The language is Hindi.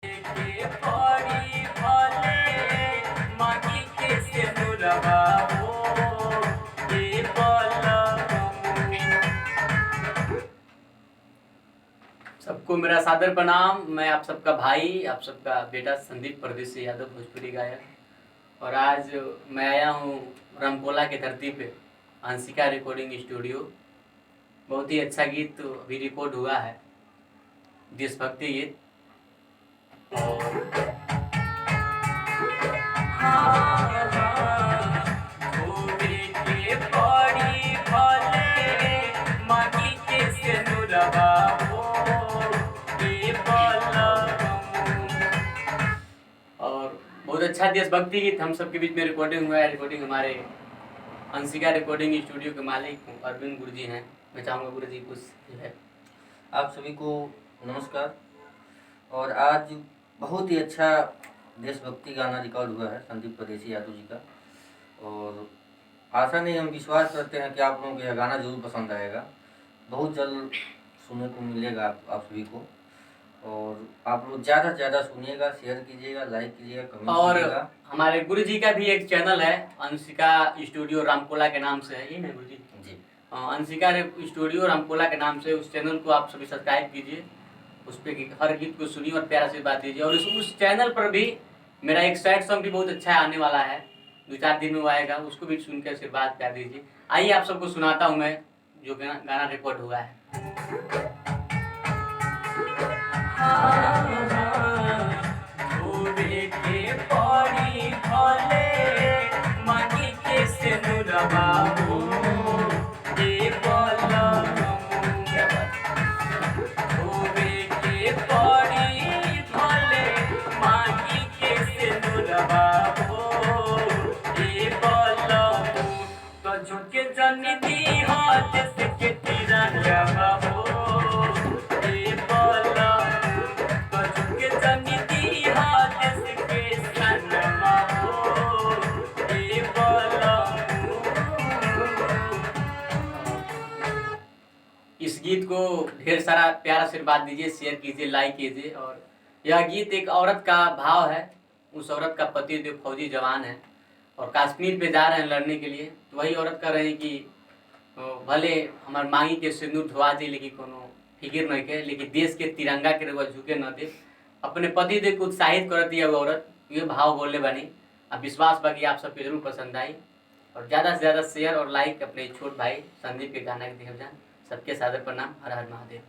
के पड़ी भले माटी के सिंदूरवा हो ये पलंग। सबको मेरा सादर प्रणाम। मैं आप सबका भाई, आप सबका बेटा संदीप परदेसी यादव, भोजपुरी गायक। और आज मैं आया हूँ रामकोला की धरती पे, अंशिका रिकॉर्डिंग स्टूडियो। बहुत ही अच्छा गीत अभी रिकॉर्ड हुआ है, देशभक्ति गीत। और बहुत अच्छा देशभक्ति गीत हम सबके बीच में रिकॉर्डिंग हुआ है। रिकॉर्डिंग हमारे अंशिका रिकॉर्डिंग स्टूडियो के मालिक अरविंद गुरु जी हैं। मैं चाहूँगा गुरु जी कुछ जो है। आप सभी को नमस्कार। और आज बहुत ही अच्छा देशभक्ति गाना रिकॉर्ड हुआ है संदीप परदेसी यादव जी का। और आशा नहीं, हम विश्वास करते हैं कि आप लोगों को यह गाना जरूर पसंद आएगा। बहुत जल्द सुनने को मिलेगा आप सभी को। और आप लोग ज़्यादा से ज़्यादा सुनिएगा, शेयर कीजिएगा, लाइक कीजिएगा, कमेंट कीजिएगा। और हमारे गुरु जी का भी एक चैनल है, अंशिका स्टूडियो रामकोला के नाम से है। ये ना गुरु जी? जी, अंशिका स्टूडियो रामकोला के नाम से उस चैनल को आप सभी सब्सक्राइब कीजिए। उस पर हर गीत को सुनिए और प्यारा से बात दीजिए। और उस चैनल पर भी मेरा एक सैड सॉन्ग भी बहुत अच्छा आने वाला है, 2-4 दिन में वो आएगा, उसको भी सुनकर आशीर्वाद प्यार दीजिए। आइए आप सबको सुनाता हूँ मैं जो गाना रिकॉर्ड हुआ है। इस गीत को ढेर सारा प्यार आशीर्वाद दीजिए, शेयर कीजिए, लाइक कीजिए। और यह गीत एक औरत का भाव है। उस औरत का पति जो फौजी जवान है और कश्मीर पे जा रहे हैं लड़ने के लिए, तो वही औरत कह रहे हैं कि भले हमार मांगी के सिंदूर धोआ दी, लेकिन कोनो फिक्र नहीं के, लेकिन देश के तिरंगा के रउआ झुके न दे। अपने पति देव को उत्साहित कर दिया वो औरत, ये भाव बोले बनी। अब विश्वास बा कि आप सबको जरूर पसंद आई। और ज़्यादा से ज़्यादा शेयर और लाइक अपने छोट भाई संदीप के गाना के देख जान। सबके सादर प्रणाम। हर हर महादेव।